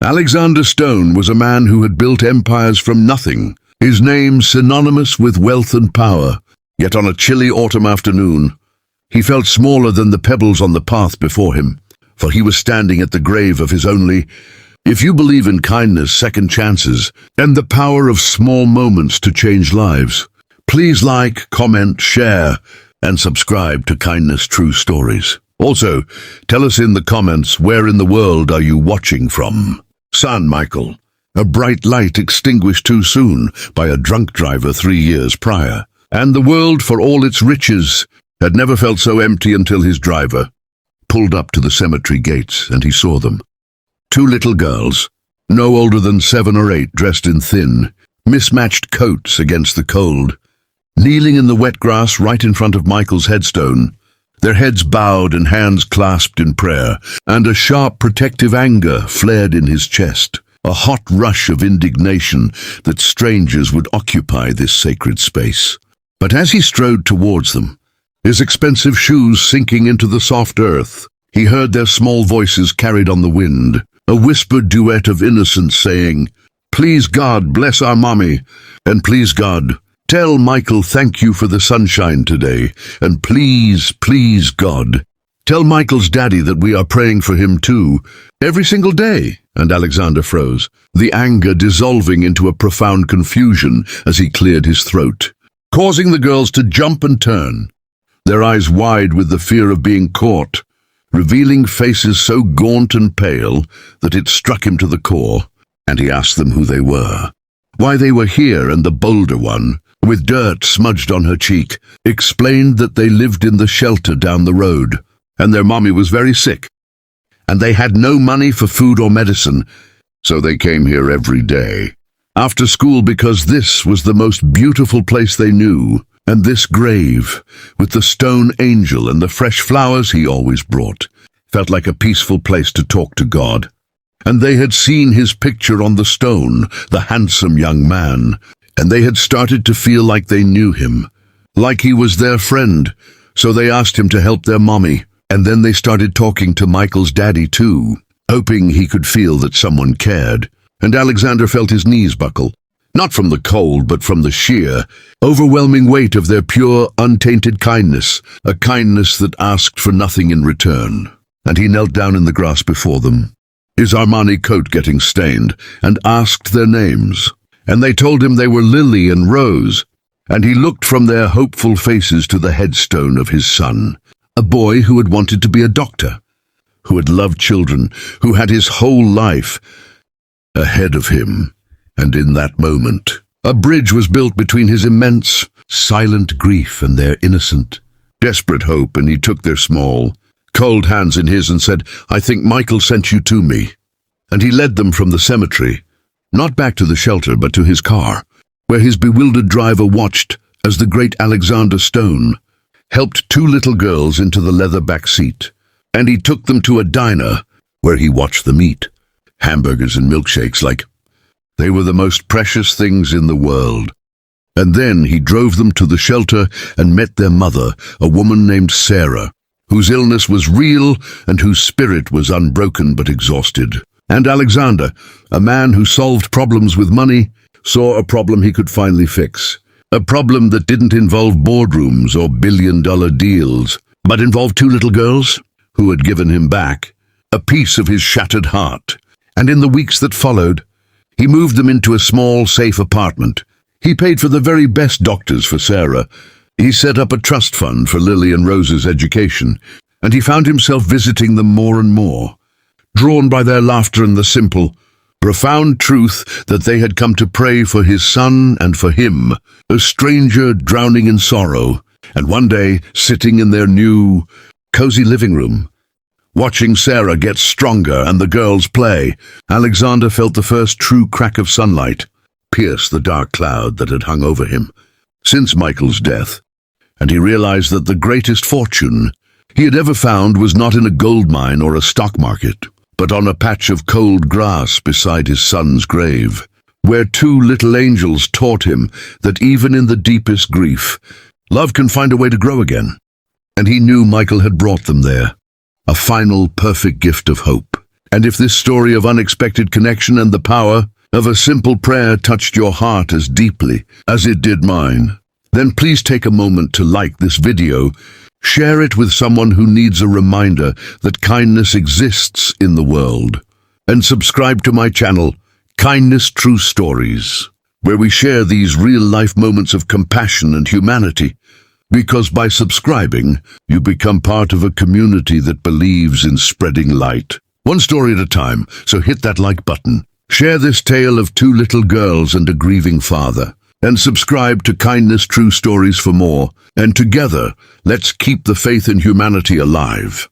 Alexander Stone was a man who had built empires from nothing, his name synonymous with wealth and power. Yet on a chilly autumn afternoon, he felt smaller than the pebbles on the path before him, for he was standing at the grave of his only. If you believe in kindness, second chances, and the power of small moments to change lives, please like, comment, share, and subscribe to Kindness True Stories. Also, tell us in the comments, where in the world are you watching from? San Michael, a bright light extinguished too soon by a drunk driver 3 years prior. And the world, for all its riches, had never felt so empty until his driver pulled up to the cemetery gates and he saw them. 2 little girls, no older than 7 or 8, dressed in thin, mismatched coats against the cold, kneeling in the wet grass right in front of Michael's headstone, their heads bowed and hands clasped in prayer, and a sharp protective anger flared in his chest, a hot rush of indignation that strangers would occupy this sacred space. But as he strode towards them, his expensive shoes sinking into the soft earth, he heard their small voices carried on the wind, a whispered duet of innocence saying, "Please God, bless our mommy, and please God, tell Michael thank you for the sunshine today, and please, please God, tell Michael's daddy that we are praying for him too, every single day." And Alexander froze, the anger dissolving into a profound confusion as he cleared his throat, causing the girls to jump and turn, their eyes wide with the fear of being caught, revealing faces so gaunt and pale that it struck him to the core, and he asked them who they were, why they were here, and the bolder one, with dirt smudged on her cheek, explained that they lived in the shelter down the road, and their mommy was very sick, and they had no money for food or medicine, so they came here every day after school because this was the most beautiful place they knew, and this grave, with the stone angel and the fresh flowers he always brought, felt like a peaceful place to talk to God. And they had seen his picture on the stone, the handsome young man, and they had started to feel like they knew him, like he was their friend, so they asked him to help their mommy, and then they started talking to Michael's daddy too, hoping he could feel that someone cared. And Alexander felt his knees buckle, not from the cold, but from the sheer, overwhelming weight of their pure, untainted kindness, a kindness that asked for nothing in return. And he knelt down in the grass before them, his Armani coat getting stained, and asked their names. And they told him they were Lily and Rose, and he looked from their hopeful faces to the headstone of his son, a boy who had wanted to be a doctor, who had loved children, who had his whole life ahead of him. And in that moment, a bridge was built between his immense, silent grief and their innocent, desperate hope, and he took their small, cold hands in his and said, "I think Michael sent you to me." And he led them from the cemetery, not back to the shelter, but to his car, where his bewildered driver watched as the great Alexander Stone helped 2 little girls into the leather back seat, and he took them to a diner where he watched them eat, hamburgers and milkshakes like they were the most precious things in the world. And then he drove them to the shelter and met their mother, a woman named Sarah, whose illness was real and whose spirit was unbroken but exhausted. And Alexander, a man who solved problems with money, saw a problem he could finally fix. A problem that didn't involve boardrooms or billion-dollar deals, but involved 2 little girls who had given him back a piece of his shattered heart. And in the weeks that followed, he moved them into a small, safe apartment. He paid for the very best doctors for Sarah. He set up a trust fund for Lily and Rose's education, and he found himself visiting them more and more, drawn by their laughter and the simple, profound truth that they had come to pray for his son and for him, a stranger drowning in sorrow. And one day, sitting in their new, cozy living room, watching Sarah get stronger and the girls play, Alexander felt the first true crack of sunlight pierce the dark cloud that had hung over him since Michael's death, and he realized that the greatest fortune he had ever found was not in a gold mine or a stock market, but on a patch of cold grass beside his son's grave, where 2 little angels taught him that even in the deepest grief, love can find a way to grow again. And he knew Michael had brought them there, a final perfect gift of hope. And if this story of unexpected connection and the power of a simple prayer touched your heart as deeply as it did mine, then please take a moment to like this video, share it with someone who needs a reminder that kindness exists in the world, and subscribe to my channel, Kindness True Stories, where we share these real-life moments of compassion and humanity. Because by subscribing, you become part of a community that believes in spreading light. One story at a time, so hit that like button. Share this tale of two little girls and a grieving father. And subscribe to Kindness True Stories for more. And together, let's keep the faith in humanity alive.